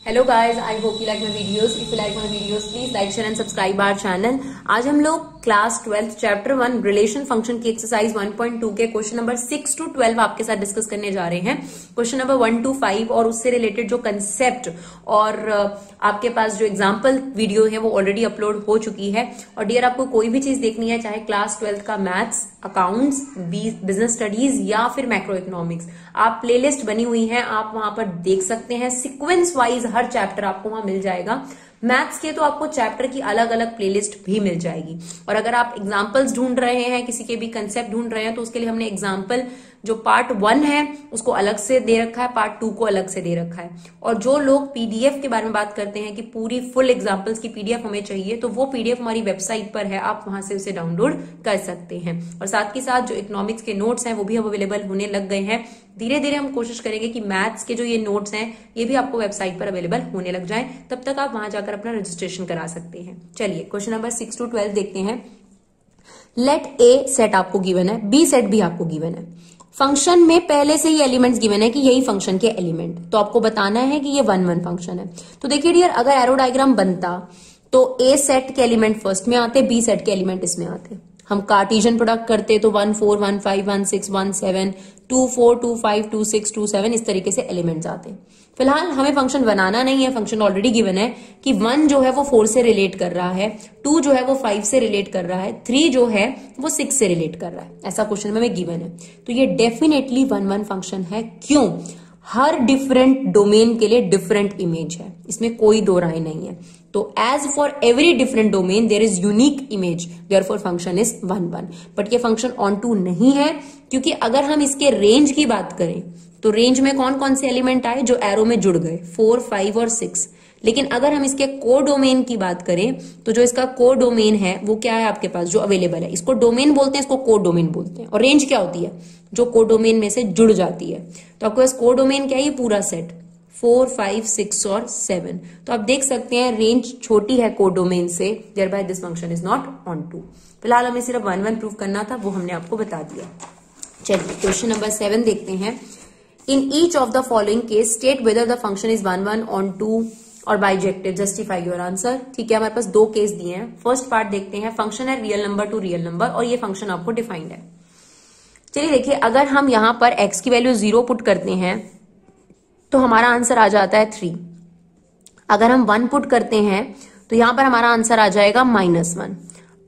Hello guys, I hope you like my videos. If you like my videos please like share and subscribe our channel. आज हम लोग class 12 chapter 1 relation function की exercise 1.2 के question number 6 to 12 आपके साथ discuss करने जा रहे हैं। क्वेश्चन नंबर 1 to 5 और उससे रिलेटेड जो कंसेप्ट और आपके पास जो एग्जाम्पल वीडियो है वो ऑलरेडी अपलोड हो चुकी है। और डियर, आपको कोई भी चीज देखनी है, चाहे क्लास 12 का मैथ्स, अकाउंट्स, बिजनेस स्टडीज या फिर मैक्रो इकोनॉमिक्स, आप प्लेलिस्ट बनी हुई है, आप वहां पर देख सकते हैं। सीक्वेंस वाइज हर चैप्टर आपको वहां मिल जाएगा। मैथ्स के तो आपको चैप्टर की अलग अलग प्लेलिस्ट भी मिल जाएगी। और अगर आप एग्जाम्पल्स ढूंढ रहे हैं, किसी के भी कंसेप्ट ढूंढ रहे हैं, तो उसके लिए हमने एग्जाम्पल जो पार्ट 1 है उसको अलग से दे रखा है, पार्ट 2 को अलग से दे रखा है। और जो लोग पीडीएफ के बारे में बात करते हैं कि पूरी फुल एग्जाम्पल्स की पीडीएफ हमें चाहिए, तो वो पीडीएफ हमारी वेबसाइट पर है, आप वहां से उसे डाउनलोड कर सकते हैं। और साथ ही साथ जो इकोनॉमिक्स के नोट्स हैं वो भी अब अवेलेबल होने लग गए हैं। धीरे धीरे हम कोशिश करेंगे कि मैथ्स के जो ये नोट्स हैं ये भी आपको वेबसाइट पर अवेलेबल होने लग जाए, तब तक आप वहां जाकर अपना रजिस्ट्रेशन करा सकते हैं। चलिए क्वेश्चन नंबर 6 to 12 देखते हैं। लेट ए सेट आपको गिवन है, बी सेट भी आपको गिवन है। फंक्शन में पहले से ही एलिमेंट्स गिवन है कि यही फंक्शन के एलिमेंट, तो आपको बताना है कि ये 1 फंक्शन है। तो देखिए डियर, अगर एरो डायग्राम बनता तो ए सेट के एलिमेंट फर्स्ट में आते, बी सेट के एलिमेंट इसमें आते। हम कार्टेशियन प्रोडक्ट करते तो 1 4 1 5 1 6 1 7 2 4 2 5 2 6 2 7 इस तरीके से एलिमेंट्स आते। फिलहाल हमें फंक्शन बनाना नहीं है, फंक्शन ऑलरेडी गिवन है कि 1 जो है वो 4 से रिलेट कर रहा है, 2 जो है वो 5 से रिलेट कर रहा है, 3 जो है वो 6 से रिलेट कर रहा है। ऐसा क्वेश्चन में हमें गिवन है, तो ये डेफिनेटली 1 फंक्शन है। क्यों? हर डिफरेंट डोमेन के लिए डिफरेंट इमेज है, इसमें कोई दो राय नहीं है। तो as for every different domain there is unique image, therefore function is 1 but ये फंक्शन ऑन टू नहीं है, क्योंकि अगर हम इसके रेंज की बात करें तो रेंज में कौन कौन से एलिमेंट आए जो एरो में जुड़ गए, 4 5 और 6। लेकिन अगर हम इसके को डोमेन की बात करें तो जो इसका को डोमेन है वो क्या है आपके पास जो अवेलेबल है, इसको डोमेन बोलते हैं, इसको को डोमेन बोलते हैं। और रेंज क्या होती है? जो को डोमेन में से जुड़ जाती है। तो आपको इस को डोमेन क्या है? ये पूरा सेट 4 5 6 और 7। तो आप देख सकते हैं रेंज छोटी है को डोमेन से, thereby this function is not onto. फिलहाल हमें सिर्फ 1 प्रूव करना था, वो हमने आपको बता दिया। चलिए क्वेश्चन नंबर 7 देखते हैं। In each of the following case state whether the function is 1 onto और बाइजेक्टिव, जस्टिफाई योर आंसर। ठीक है, हमारे पास 2 केस दिए हैं। फर्स्ट पार्ट देखते हैं। फंक्शन है real number to real number और ये फंक्शन आपको डिफाइंड है। चलिए देखिए, अगर हम यहां पर x की वैल्यू 0 पुट करते हैं तो हमारा आंसर आ जाता है 3। अगर हम 1 पुट करते हैं तो यहां पर हमारा आंसर आ जाएगा -1।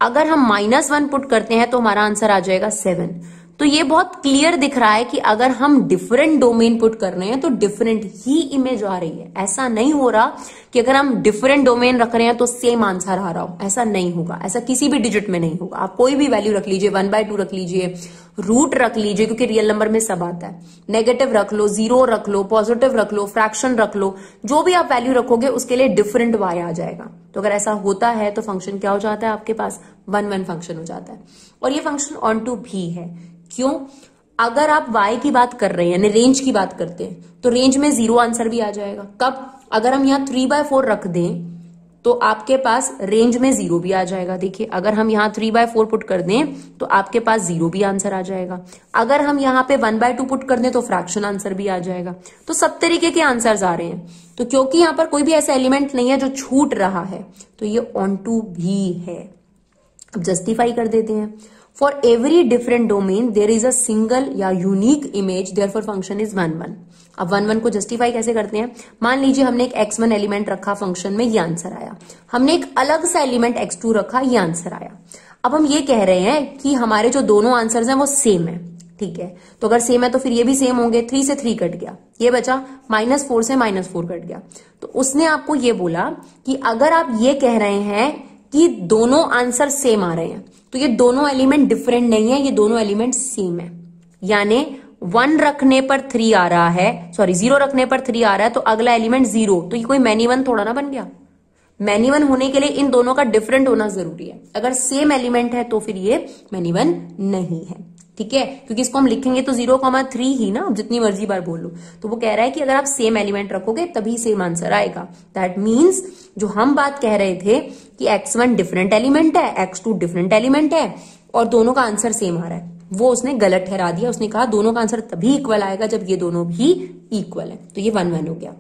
अगर हम -1 पुट करते हैं तो हमारा आंसर आ जाएगा 7। तो ये बहुत क्लियर दिख रहा है कि अगर हम डिफरेंट डोमेन पुट कर रहे हैं तो डिफरेंट ही इमेज आ रही है। ऐसा नहीं हो रहा कि अगर हम डिफरेंट डोमेन रख रहे हैं तो सेम आंसर आ रहा हो, ऐसा नहीं होगा। ऐसा किसी भी डिजिट में नहीं होगा। आप कोई भी वैल्यू रख लीजिए, 1/2 रख लीजिए, रूट रख लीजिए, क्योंकि रियल नंबर में सब आता है, नेगेटिव रख लो, 0 रख लो, पॉजिटिव रख लो, फ्रैक्शन रख लो, जो भी आप वैल्यू रखोगे उसके लिए डिफरेंट वाई आ जाएगा। तो अगर ऐसा होता है तो फंक्शन क्या हो जाता है आपके पास? 1 फंक्शन हो जाता है। और ये फंक्शन ऑन टू भी है। क्यों? अगर आप y की बात कर रहे हैं, यानी रेंज की बात करते हैं, तो रेंज में 0 आंसर भी आ जाएगा। कब? अगर हम यहां 3/4 रख दें तो आपके पास रेंज में 0 भी आ जाएगा। देखिए, अगर हम यहां 3/4 पुट कर दें तो आपके पास 0 भी आंसर आ जाएगा। अगर हम यहां पे 1/2 पुट कर दें तो फ्रैक्शन आंसर भी आ जाएगा। तो सब तरीके के आंसर्स आ रहे हैं। तो क्योंकि यहां पर कोई भी ऐसा एलिमेंट नहीं है जो छूट रहा है, तो ये ऑन टू भी है। अब जस्टिफाई कर देते हैं। For every different domain there is a single या unique image, therefore function is 1 अब 1 को जस्टिफाई कैसे करते हैं? मान लीजिए हमने एक x1 एलिमेंट रखा फंक्शन में, ये आंसर आया। हमने एक अलग सा एलिमेंट x2 रखा, ये आंसर आया। अब हम ये कह रहे हैं कि हमारे जो दोनों आंसर्स हैं वो सेम है। ठीक है, तो अगर सेम है तो फिर ये भी सेम होंगे। 3 से 3 कट गया, ये बचा -4 से -4 कट गया। तो उसने आपको ये बोला कि अगर आप ये कह रहे हैं कि दोनों आंसर सेम आ रहे हैं तो ये दोनों एलिमेंट डिफरेंट नहीं है, ये दोनों एलिमेंट सेम है। यानी 1 रखने पर 3 आ रहा है, 0 रखने पर 3 आ रहा है, तो अगला एलिमेंट 0, तो ये कोई मैनी 1 थोड़ा ना बन गया। मैनी 1 होने के लिए इन दोनों का डिफरेंट होना जरूरी है। अगर सेम एलिमेंट है तो फिर ये मैनी 1 नहीं है। ठीक है, क्योंकि इसको हम लिखेंगे तो 0,3 ही ना, जितनी मर्जी बार बोल लो। तो वो कह रहा है कि अगर आप सेम एलिमेंट रखोगे तभी सेम आंसर आएगा। दैट मीन्स जो हम बात कह रहे थे कि x1 डिफरेंट एलिमेंट है, x2 डिफरेंट एलिमेंट है और दोनों का आंसर सेम आ रहा है, वो उसने गलत ठहरा दिया। उसने कहा दोनों का आंसर तभी इक्वल आएगा जब ये दोनों भी इक्वल है। तो ये 1 1 हो गया।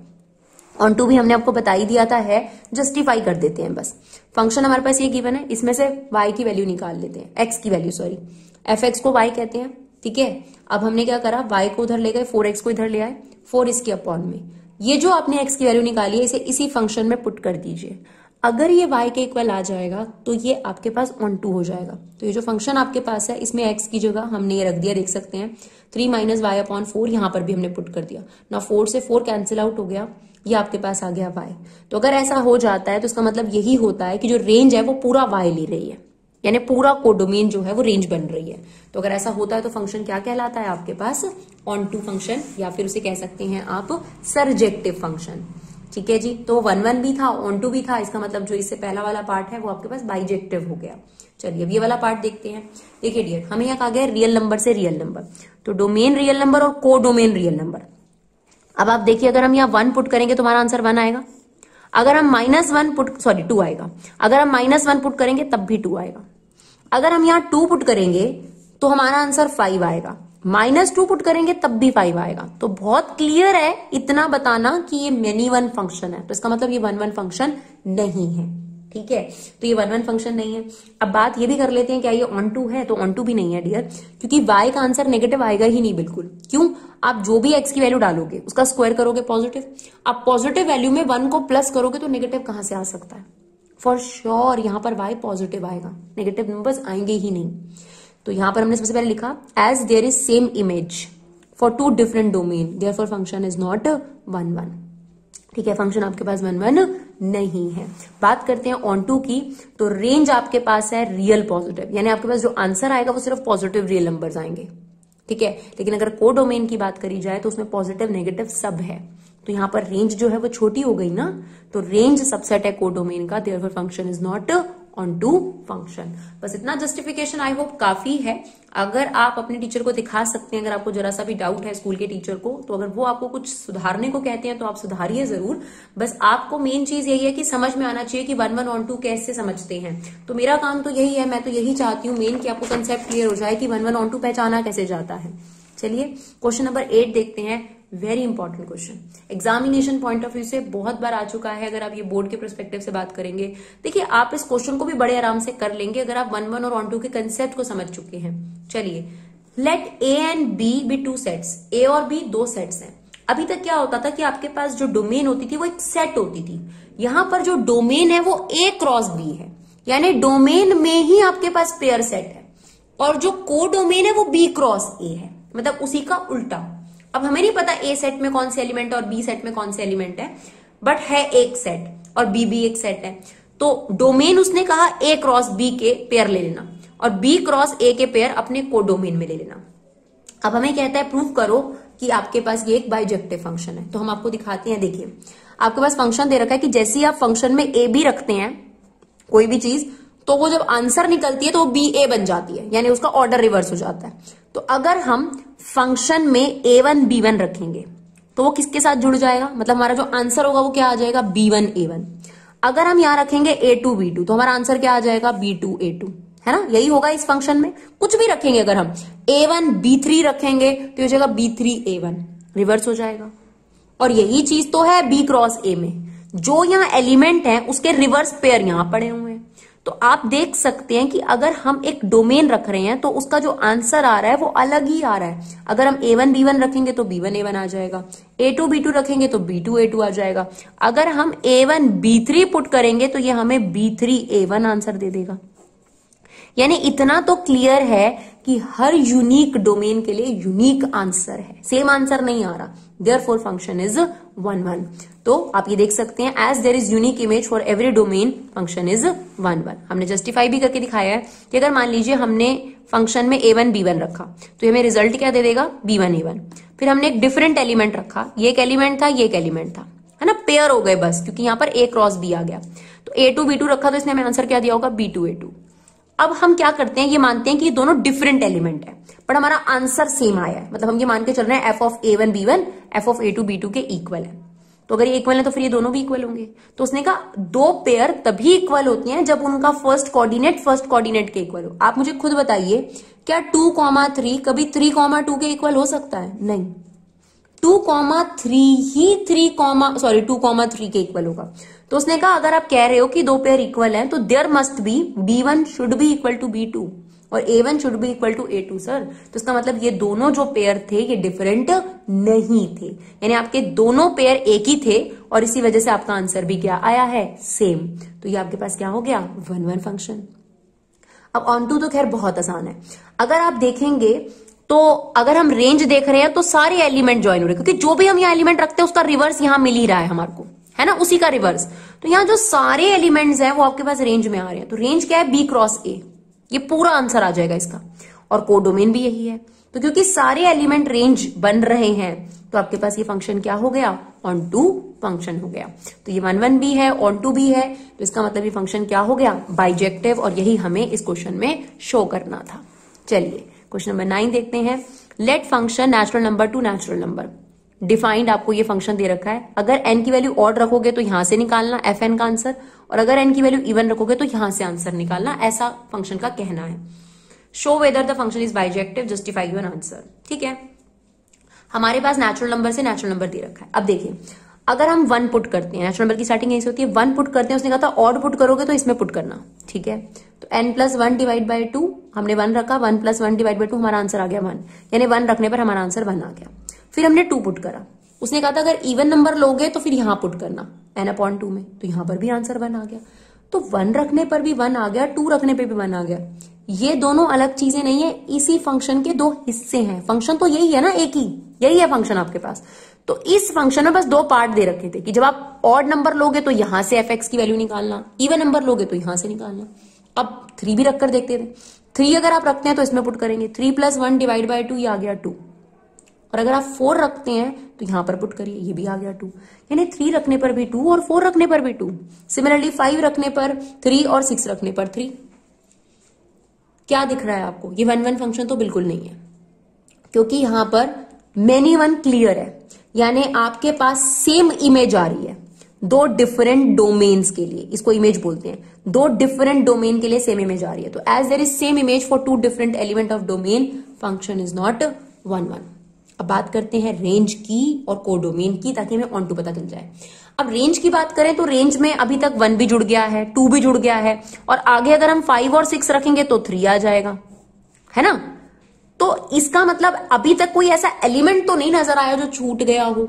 ऑन टू भी हमने आपको बता ही दिया था है, जस्टिफाई कर देते हैं बस। फंक्शन हमारे पास ये गिवन है, इसमें से y की वैल्यू निकाल लेते हैं, x की वैल्यू सॉरी, fx को y कहते हैं, ठीक है। अब हमने क्या करा, y को उधर ले गए, 4x को इधर ले आए, 4 इसके अपॉन में, ये जो आपने x की वैल्यू निकाली है इसे इसी फंक्शन में पुट कर दीजिए। अगर ये y के इक्वल आ जाएगा तो ये आपके पास ऑन टू हो जाएगा। तो ये जो फंक्शन आपके पास है इसमें x की जगह हमने ये रख दिया, देख सकते हैं 3 - y/4, यहां पर भी हमने पुट कर दिया ना, 4 से 4 कैंसिल आउट हो गया, ये आपके पास आ गया y। तो अगर ऐसा हो जाता है तो इसका मतलब यही होता है कि जो रेंज है वो पूरा y ले रही है, यानी पूरा कोडोमेन जो है वो रेंज बन रही है। तो अगर ऐसा होता है तो फंक्शन क्या कहलाता है आपके पास, ऑन टू फंक्शन, या फिर उसे कह सकते हैं आप सरजेक्टिव फंक्शन, ठीक है जी। तो 1 1 भी था, ऑन टू भी था, इसका मतलब जो इससे पहला वाला पार्ट है वो आपके पास बाइजेक्टिव हो गया। चलिए अब ये वाला पार्ट देखते हैं। देखिए डियर, हमें यहाँ कहा गया रियल नंबर से रियल नंबर, तो डोमेन रियल नंबर और कोडोमेन रियल नंबर। अब आप देखिए, अगर हम यहाँ 1 पुट करेंगे तो हमारा आंसर 1 आएगा, अगर हम -1 पुट, सॉरी 2 आएगा, अगर हम -1 पुट करेंगे तब भी 2 आएगा, अगर हम यहाँ 2 पुट करेंगे तो हमारा आंसर 5 आएगा, -2 पुट करेंगे तब भी 5 आएगा। तो बहुत क्लियर है इतना बताना कि ये मेनी वन फंक्शन है, तो इसका मतलब ये 1 1 फंक्शन नहीं है, ठीक है। तो ये 1 1 फंक्शन नहीं है। अब बात ये भी कर लेते हैं, क्या ये ऑन टू है, तो ऑन टू भी नहीं है डियर, क्योंकि y का आंसर नेगेटिव आएगा ही नहीं बिल्कुल। क्यों, आप जो भी x की वैल्यू डालोगे उसका स्क्वायर करोगे पॉजिटिव, आप पॉजिटिव वैल्यू में 1 को प्लस करोगे तो नेगेटिव कहां से आ सकता है, फॉर श्योर यहाँ पर y पॉजिटिव आएगा, नेगेटिव नंबर्स आएंगे ही नहीं। तो यहां पर हमने सबसे पहले लिखा as there is same image for 2 different domain therefore function is not 1 1, ठीक है, फंक्शन आपके पास 1 1 नहीं है। बात करते हैं ऑन टू की, तो रेंज आपके पास है रियल पॉजिटिव, यानी आपके पास जो आंसर आएगा वो सिर्फ पॉजिटिव रियल नंबर्स आएंगे, ठीक है। लेकिन अगर को डोमेन की बात करी जाए तो उसमें पॉजिटिव नेगेटिव सब है, तो यहां पर रेंज जो है वो छोटी हो गई ना, तो रेंज सबसेट है को डोमेन का, therefore function is not onto function. बस इतना जस्टिफिकेशन आई होप काफी है। अगर आप अपने टीचर को दिखा सकते हैं, अगर आपको जरा सा भी डाउट है स्कूल के टीचर को, तो अगर वो आपको कुछ सुधारने को कहते हैं तो आप सुधारिए जरूर। बस आपको मेन चीज यही है कि समझ में आना चाहिए कि 1 1 ऑन टू कैसे समझते हैं। तो मेरा काम तो यही है, मैं तो यही चाहती हूँ मेन कि आपको कंसेप्ट क्लियर हो जाए कि 1 1 ऑन टू पहचाना कैसे जाता है। चलिए क्वेश्चन नंबर 8 देखते हैं, very important question, examination point of view से बहुत बार आ चुका है। अगर आप ये बोर्ड के पर्सपेक्टिव से बात करेंगे, देखिए आप इस क्वेश्चन को भी बड़े आराम से कर लेंगे अगर आप 1 1 और ऑन टू के कंसेप्ट को समझ चुके हैं। चलिए, let A and B be 2 sets, A और बी 2 सेट्स हैं। अभी तक क्या होता था कि आपके पास जो डोमेन होती थी वो एक सेट होती थी, यहां पर जो डोमेन है वो ए क्रॉस बी है, यानी डोमेन में ही आपके पास पेयर सेट है, और जो को डोमेन है वो बी क्रॉस ए है, मतलब उसी का उल्टा। अब हमें नहीं पता ए सेट में कौन से एलिमेंट है और बी सेट में कौन से एलिमेंट है, बट है एक सेट और बी भी एक सेट है। तो डोमेन उसने कहा ए क्रॉस बी के पेयर ले लेना और बी क्रॉस ए के पेयर अपने कोडोमेन में ले लेना। अब हमें कहता है प्रूफ करो कि आपके पास ये एक बाइजेक्टिव फंक्शन है। तो हम आपको दिखाते हैं, देखिए आपके पास फंक्शन दे रखा है कि जैसे ही आप फंक्शन में ए बी रखते हैं कोई भी चीज, तो वो जब आंसर निकलती है तो वो बी ए बन जाती है, यानी उसका ऑर्डर रिवर्स हो जाता है। तो अगर हम फंक्शन में a1 b1 रखेंगे तो वो किसके साथ जुड़ जाएगा, मतलब हमारा जो आंसर होगा वो क्या आ जाएगा, b1 a1। अगर हम यहां रखेंगे a2 b2 तो हमारा आंसर क्या आ जाएगा, b2 a2, है ना, यही होगा इस फंक्शन में। कुछ भी रखेंगे, अगर हम a1 b3 रखेंगे तो हो जाएगा b3 a1, रिवर्स हो जाएगा। और यही चीज तो है b क्रॉस a में, जो यहाँ एलिमेंट है उसके रिवर्स पेयर यहां पड़े हुए हैं। तो आप देख सकते हैं कि अगर हम एक डोमेन रख रहे हैं तो उसका जो आंसर आ रहा है वो अलग ही आ रहा है। अगर हम a1 b1 रखेंगे तो b1 a1 आ जाएगा, a2 b2 रखेंगे तो b2 a2 आ जाएगा। अगर हम a1 b3 पुट करेंगे तो ये हमें b3 a1 आंसर दे देगा। यानी इतना तो क्लियर है कि हर यूनिक डोमेन के लिए यूनिक आंसर है, सेम आंसर नहीं आ रहा, देयरफॉर फंक्शन इज 1 1। तो आप ये देख सकते हैं as there is unique image for every domain function is 1 1। हमने जस्टिफाई भी करके दिखाया है कि अगर मान लीजिए हमने फंक्शन में a1 b1 रखा तो हमें रिजल्ट क्या दे देगा, b1 a1। फिर हमने एक डिफरेंट एलिमेंट रखा, ये एक एलिमेंट था, ये एक एलिमेंट था, है ना, पेयर हो गए बस, क्योंकि यहाँ पर a क्रॉस b आ गया। तो a2 b2 रखा तो इसने हमें आंसर क्या दिया होगा, b2 a2। अब हम क्या करते हैं, ये मानते हैं कि ये दोनों डिफरेंट एलिमेंट है पर हमारा आंसर सेम आया है, मतलब हम ये मान के चल रहे हैं f of a1 b1 f of a2 b2 के इक्वल है। तो अगर ये इक्वल है तो फिर ये दोनों भी इक्वल होंगे। तो उसने कहा दो पेयर तभी इक्वल होती हैं जब उनका फर्स्ट कोऑर्डिनेट के इक्वल हो। आप मुझे खुद बताइए, क्या 2, 3 कभी 3, 2 के इक्वल हो सकता है? नहीं। 2,3 ही 2,3 के इक्वल होगा। तो उसने कहा अगर आप कह रहे हो कि दो पेयर इक्वल हैं तो there must be B1 should be equal to B2 और A1 should be equal to A2 sir. तो इसका मतलब ये दोनों जो पेयर थे ये डिफरेंट नहीं थे, यानी आपके दोनों पेयर एक ही थे और इसी वजह से आपका आंसर भी क्या आया है, सेम। तो ये आपके पास क्या हो गया, 1-1 फंक्शन। अब ऑन टू तो खैर बहुत आसान है। अगर आप देखेंगे तो अगर हम रेंज देख रहे हैं तो सारे एलिमेंट ज्वाइन हो रहे हैं, क्योंकि जो भी हम यहाँ एलिमेंट रखते हैं उसका रिवर्स यहाँ मिल ही रहा है हमारे को, है ना, उसी का रिवर्स। तो यहाँ जो सारे एलिमेंट्स हैं वो आपके पास रेंज में आ रहे हैं। तो रेंज क्या है, B क्रॉस A, ये पूरा आंसर आ जाएगा इसका। और कोडोमेन भी यही है। तो क्योंकि सारे एलिमेंट रेंज बन रहे हैं तो आपके पास ये फंक्शन क्या हो गया, ऑन टू फंक्शन हो गया। तो ये 1-1 भी है, ऑन टू भी है, तो इसका मतलब ये फंक्शन क्या हो गया, बाइजेक्टिव, और यही हमें इस क्वेश्चन में शो करना था। चलिए क्वेश्चन नंबर 9 देखते हैं। Let function natural number to natural number defined, आपको ये फंक्शन दे रखा है। अगर n की वैल्यू ऑड रखोगे तो यहां से निकालना fn का आंसर, और अगर n की वैल्यू इवन रखोगे तो यहां से आंसर निकालना, ऐसा फंक्शन का कहना है। Show whether the function is bijective, justify your answer. ठीक है, हमारे पास नेचुरल नंबर से नेचुरल नंबर दे रखा है। अब देखिए अगर हम 1 पुट करते हैं, नेचुरल नंबर की स्टार्टिंग ऐसी होती है, 1 पुट करते हैं, उसने कहा था ऑड पुट करोगे तो इसमें पुट करना। ठीक है, तो n+1 डिवाइड बाई 2, हमने 1 रखा, 1+1 डिवाइड बाई 2, हमारा आंसर आ गया 1, यानी 1 रखने पर हमारा आंसर 1 आ गया। फिर हमने 2 पुट करा, उसने कहा था अगर इवन नंबर लोगे तो फिर यहां पुट करना n/2 में, तो यहां पर भी आंसर 1 आ गया। तो 1 रखने पर भी 1 आ गया, 2 रखने पर भी 1 आ गया। ये दोनों अलग चीजें नहीं है, इसी फंक्शन के 2 हिस्से हैं। फंक्शन तो यही है ना, एक ही, यही है फंक्शन आपके पास। तो इस फंक्शन में बस 2 पार्ट दे रखे थे कि जब आप ऑड नंबर लोगे तो यहां से fx की वैल्यू निकालना, इवन नंबर लोगे तो यहां से निकालना। अब 3 भी रखकर देखते थे, 3 अगर आप रखते हैं तो इसमें पुट करेंगे, 3+1 डिवाइड बाई 2, ये आ गया 2, और अगर आप 4 रखते हैं तो यहां पर पुट करिए, ये भी आ गया 2, यानी 3 रखने पर भी 2 और 4 रखने पर भी 2। सिमिलरली 5 रखने पर 3 और 6 रखने पर 3। क्या दिख रहा है आपको, ये 1-1 फंक्शन तो बिल्कुल नहीं है, क्योंकि यहां पर मेनी वन क्लियर है, यानी आपके पास सेम इमेज आ रही है 2 डिफरेंट डोमेन्स के लिए, इसको इमेज बोलते हैं। 2 डिफरेंट डोमेन के लिए सेम इमेज आ रही है। तो as there is same image for 2 different element of domain, function is not 1-1। अब बात करते हैं रेंज की और कोडोमेन की, ताकि हमें ऑन टू पता चल जाए। अब रेंज की बात करें तो रेंज में अभी तक 1 भी जुड़ गया है, 2 भी जुड़ गया है, और आगे अगर हम 5 और 6 रखेंगे तो 3 आ जाएगा, है ना। तो इसका मतलब अभी तक कोई ऐसा एलिमेंट तो नहीं नजर आया जो छूट गया हो।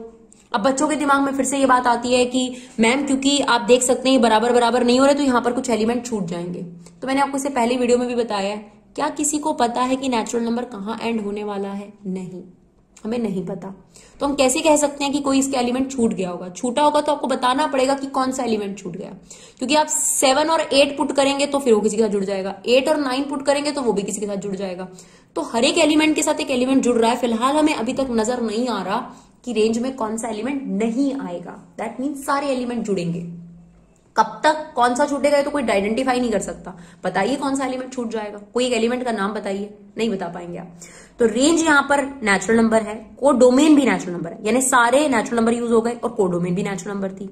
अब बच्चों के दिमाग में फिर से ये बात आती है कि मैम क्योंकि आप देख सकते हैं बराबर बराबर नहीं हो रहे तो यहां पर कुछ एलिमेंट छूट जाएंगे। तो मैंने आपको इससे पहले वीडियो में भी बताया है, क्या किसी को पता है कि नेचुरल नंबर कहाँ एंड होने वाला है? नहीं, हमें नहीं पता। तो हम कैसे कह सकते हैं कि कोई इसके एलिमेंट छूट गया होगा? छूटा होगा तो आपको बताना पड़ेगा कि कौन सा एलिमेंट छूट गया, क्योंकि आप 7 और 8 पुट करेंगे तो फिर वो किसी के साथ जुड़ जाएगा, 8 और 9 पुट करेंगे तो वो भी किसी के साथ जुड़ जाएगा। तो हर एक एलिमेंट के साथ एक एलिमेंट जुड़ रहा है। फिलहाल हमें अभी तक नजर नहीं आ रहा कि रेंज में कौन सा एलिमेंट नहीं आएगा। दैट मीन्स सारे एलिमेंट जुड़ेंगे। कब तक कौन सा छूटेगा ये तो कोई आइडेंटिफाई नहीं कर सकता। बताइए कौन सा एलिमेंट छूट जाएगा, कोई एक एलिमेंट का नाम बताइए, नहीं बता पाएंगे आप। तो रेंज यहां पर नेचुरल नंबर है, कोडोमेन भी नेचुरल नंबर है, यानी सारे नेचुरल नंबर यूज हो गए और कोडोमेन भी नेचुरल नंबर थी।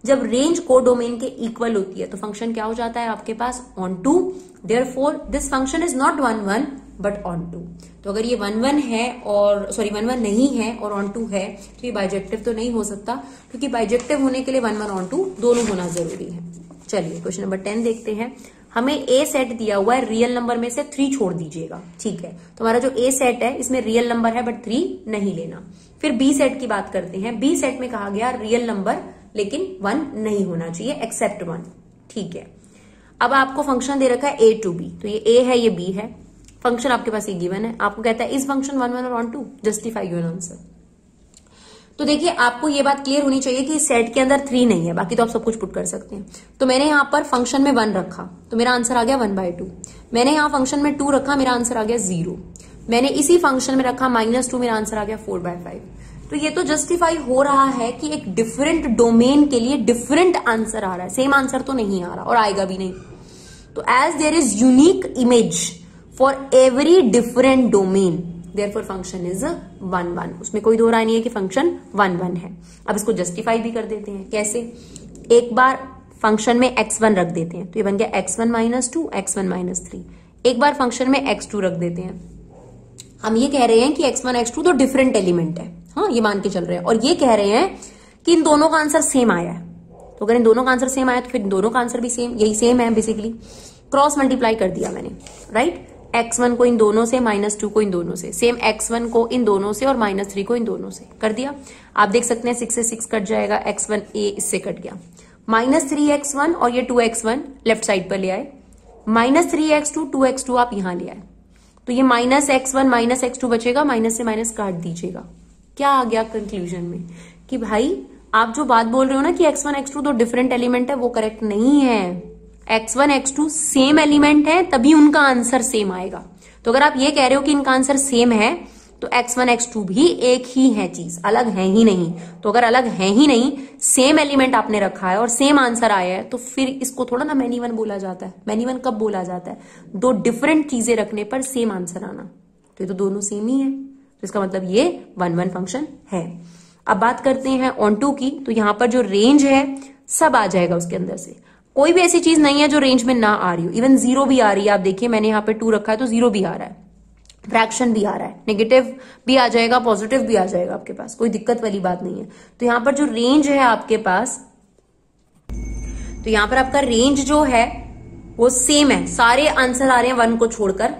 जब रेंज कोडोमेन के इक्वल होती है तो फंक्शन क्या हो जाता है आपके पास? Onto. Therefore this function is not 1-1 but onto. तो अगर ये 1-1 है और 1-1 नहीं है और ऑन टू है तो ये बाइजेक्टिव तो नहीं हो सकता, क्योंकि बाइजेक्टिव होने के लिए 1-1 ऑन टू दोनों होना जरूरी है। चलिए क्वेश्चन नंबर 10 देखते हैं। हमें ए सेट दिया हुआ है, रियल नंबर में से 3 छोड़ दीजिएगा। ठीक है, तो हमारा जो ए सेट है इसमें रियल नंबर है बट 3 नहीं लेना। फिर बी सेट की बात करते हैं। बी सेट में कहा गया रियल नंबर लेकिन 1 नहीं होना चाहिए एक्सेप्ट 1। ठीक है, अब आपको फंक्शन दे रखा है a to b, तो ये a है ये b है, फंक्शन आपके पास ये गिवन है। आपको कहता है इस फंक्शन 1-1 और onto, justify your answer. तो देखिए आपको ये बात क्लियर होनी चाहिए कि सेट के अंदर 3 नहीं है, बाकी तो आप सब कुछ पुट कर सकते हैं। तो मैंने यहां पर फंक्शन में 1 रखा तो मेरा आंसर आ गया 1/2। मैंने यहां फंक्शन में 2 रखा, मेरा आंसर आ गया 0। मैंने इसी फंक्शन में रखा -2, मेरा आंसर आ गया 4/5। तो ये तो जस्टिफाई हो रहा है कि एक डिफरेंट डोमेन के लिए डिफरेंट आंसर आ रहा है, सेम आंसर तो नहीं आ रहा और आएगा भी नहीं। तो as there is unique image for every different domain, therefore function is 1-1। उसमें कोई दो राय नहीं है कि फंक्शन 1-1 है। अब इसको जस्टिफाई भी कर देते हैं। कैसे? एक बार फंक्शन में x1 रख देते हैं तो ये बन गया x1 - 2 x1 - 3। एक बार फंक्शन में x2 रख देते हैं। हम ये कह रहे हैं कि x1 x2 तो डिफरेंट एलिमेंट हाँ, ये मान के चल रहे हैं और ये कह रहे हैं कि इन दोनों का आंसर सेम आया है। तो अगर इन दोनों का आंसर सेम आया तो फिर दोनों का आंसर भी सेम, यही सेम है बेसिकली। क्रॉस मल्टीप्लाई कर दिया मैंने, राइट। x1 को इन दोनों से, -2 को इन दोनों से, सेम x1 को इन दोनों से और -3 को इन दोनों से कर दिया। आप देख सकते हैं 6 से 6 कट जाएगा, x1a इससे कट गया, -3x1 और ये 2x1 लेफ्ट साइड पर ले आए, -3x2 2x2 आप यहां ले आए, तो ये -x1 -x2 बचेगा, माइनस से माइनस काट दीजिएगा। क्या आ गया कंक्लूजन में कि भाई आप जो बात बोल रहे हो ना कि x1 x2 तो डिफरेंट एलिमेंट है, वो करेक्ट नहीं है। x1 x2 सेम एलिमेंट है, तभी उनका आंसर सेम आएगा। तो अगर आप ये कह रहे हो कि इनका आंसर सेम है तो x1 x2 भी एक ही है चीज, अलग है ही नहीं। तो अगर अलग है ही नहीं, सेम एलिमेंट आपने रखा है और सेम आंसर आया है, तो फिर इसको थोड़ा ना मैनी वन बोला जाता है। मैनी वन कब बोला जाता है? दो डिफरेंट चीजें रखने पर सेम आंसर आना। तो ये तो दोनों सेम ही है, तो इसका मतलब ये 1-1 फंक्शन है। अब बात करते हैं ऑन टू की, तो यहां पर जो रेंज है सब आ जाएगा उसके अंदर से। कोई भी ऐसी चीज नहीं है जो रेंज में ना आ रही हो, इवन 0 भी आ रही है। आप देखिए मैंने यहाँ पे 2 रखा है तो 0 भी आ रहा है, फ्रैक्शन भी आ रहा है, नेगेटिव भी आ जाएगा, पॉजिटिव भी आ जाएगा आपके पास, कोई दिक्कत वाली बात नहीं है। तो यहां पर जो रेंज है आपके पास, तो यहां पर आपका रेंज जो है वो सेम है, सारे आंसर आ रहे हैं 1 को छोड़कर,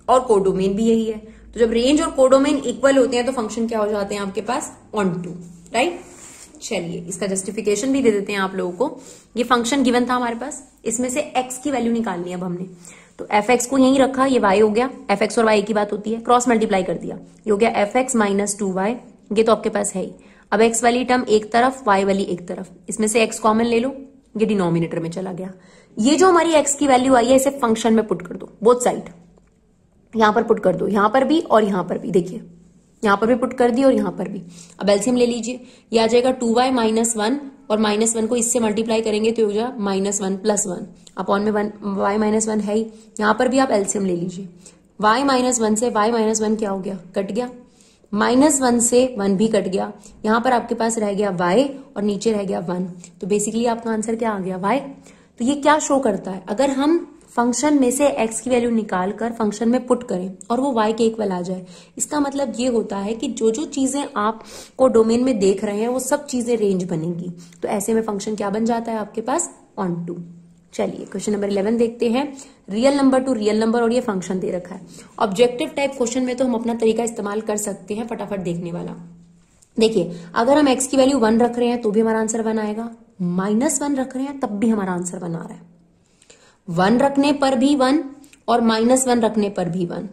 और कोडोमेन भी यही है। तो जब रेंज और कोडोमेन इक्वल होते हैं तो फंक्शन क्या हो जाते हैं आपके पास? On to, right. चलिए इसका जस्टिफिकेशन भी दे देते हैं आप लोगों को। ये फंक्शन गिवन था हमारे पास, इसमें से x की वैल्यू निकालनी है अब हमने। तो fx को यहीं रखा, ये y हो गया, fx और y की बात होती है, क्रॉस मल्टीप्लाई कर दिया, ये हो गया fx - 2y, ये तो आपके पास है ही। अब x वाली टर्म एक तरफ, y वाली एक तरफ, इसमें से x कॉमन ले लो, ये डिनोमिनेटर में चला गया। ये जो हमारी x की वैल्यू आई है इसे फंक्शन में पुट कर दो, बोथ साइड यहां पर पुट कर दो, यहां पर भी और यहां पर भी। देखिए यहां पर भी पुट कर दी और यहां पर भी। अब एलसीएम ले लीजिए, ये आ जाएगा 2y - 1 और -1 को इससे मल्टीप्लाई करेंगे तो हो जाएगा -1 + 1 अपॉन में 1, y - 1 है ही। यहां पर भी आप एलसीएम ले लीजिए, y - 1 से y - 1 क्या हो गया? कट गया, -1 से 1 भी कट गया। यहां पर आपके पास रह गया y और नीचे रह गया 1। तो बेसिकली आपका आंसर क्या आ गया? y। तो ये क्या शो करता है? अगर हम फंक्शन में से x की वैल्यू निकाल कर फंक्शन में पुट करें और वो y के इक्वल आ जाए, इसका मतलब ये होता है कि जो जो चीजें आप को डोमेन में देख रहे हैं वो सब चीजें रेंज बनेंगी। तो ऐसे में फंक्शन क्या बन जाता है आपके पास? Onto. चलिए क्वेश्चन नंबर 11 देखते हैं। Real number to real number और ये फंक्शन दे रखा है। ऑब्जेक्टिव टाइप क्वेश्चन में तो हम अपना तरीका इस्तेमाल कर सकते हैं, फटाफट देखने वाला। देखिए अगर हम x की वैल्यू 1 रख रहे हैं तो भी हमारा आंसर 1 आएगा, -1 रख रहे हैं तब भी हमारा आंसर 1 आ रहा है, 1 रखने पर भी 1 और -1 रखने पर भी 1,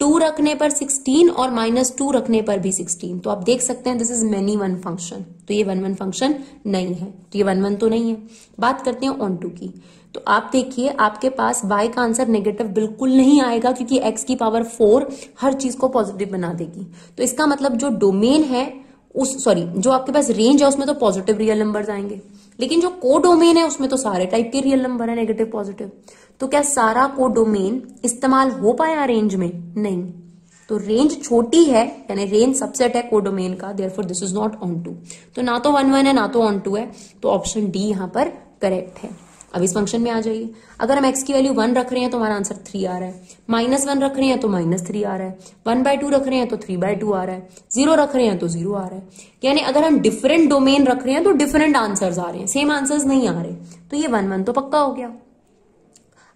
2 रखने पर 16 और -2 रखने पर भी 16। तो आप देख सकते हैं this is many one function. तो ये 1-1 फंक्शन नहीं है, तो ये 1-1 तो नहीं है। बात करते हैं ऑन टू की। तो आप देखिए आपके पास y का आंसर नेगेटिव बिल्कुल नहीं आएगा क्योंकि x की पावर 4 हर चीज को पॉजिटिव बना देगी। तो इसका मतलब जो डोमेन है जो आपके पास रेंज है उसमें तो पॉजिटिव रियल नंबर्स आएंगे, लेकिन जो कोडोमेन है उसमें तो सारे टाइप के रियल नंबर है, नेगेटिव पॉजिटिव। तो क्या सारा कोडोमेन इस्तेमाल हो पाया रेंज में? नहीं। तो रेंज छोटी है, यानी रेंज सबसेट है कोडोमेन का, therefore this is not onto. तो ना तो 1-1 है ना तो ऑन टू है, तो ऑप्शन डी यहां पर करेक्ट है। अब इस फंक्शन में आ जाइए, अगर हम x की वैल्यू 1 रख रहे हैं तो हमारा आंसर 3 आ रहा है, -1 रख रहे हैं तो -3 आ रहा है, 1/2 रख रहे हैं तो 3/2 आ रहा है, 0 रख रहे हैं तो 0 आ रहा है। यानी अगर हम डिफरेंट डोमेन रख रहे हैं तो डिफरेंट आंसर्स आ रहे हैं, सेम आंसर्स नहीं आ रहे। तो ये 1-1 तो पक्का हो गया।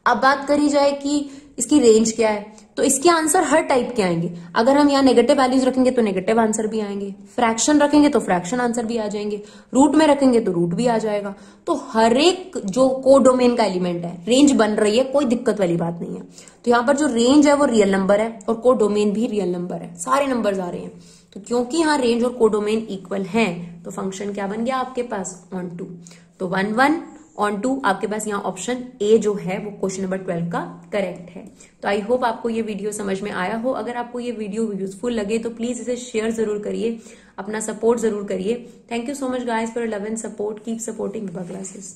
अब बात करी जाए कि इसकी रेंज क्या है, तो इसके आंसर हर टाइप के आएंगे। अगर हम यहाँ नेगेटिव वैल्यूज रखेंगे तो नेगेटिव आंसर भी आएंगे, फ्रैक्शन रखेंगे तो फ्रैक्शन आंसर भी आ जाएंगे, रूट में रखेंगे तो रूट भी आ जाएगा। तो हर एक जो कोडोमेन का एलिमेंट है रेंज बन रही है, कोई दिक्कत वाली बात नहीं है। तो यहाँ पर जो रेंज है वो रियल नंबर है और कोडोमेन भी रियल नंबर है, सारे नंबर्स आ रहे हैं। तो क्योंकि यहाँ रेंज और कोडोमेन इक्वल हैं तो फंक्शन क्या बन गया आपके पास? Onto. तो 1-1 ऑन टू आपके पास यहाँ ऑप्शन ए जो है वो क्वेश्चन नंबर 12 का करेक्ट है। तो आई होप आपको ये वीडियो समझ में आया हो। अगर आपको ये वीडियो यूजफुल लगे तो प्लीज इसे शेयर जरूर करिए, अपना सपोर्ट जरूर करिए। Thank you so much guys for love and support, keep supporting Vibha classes.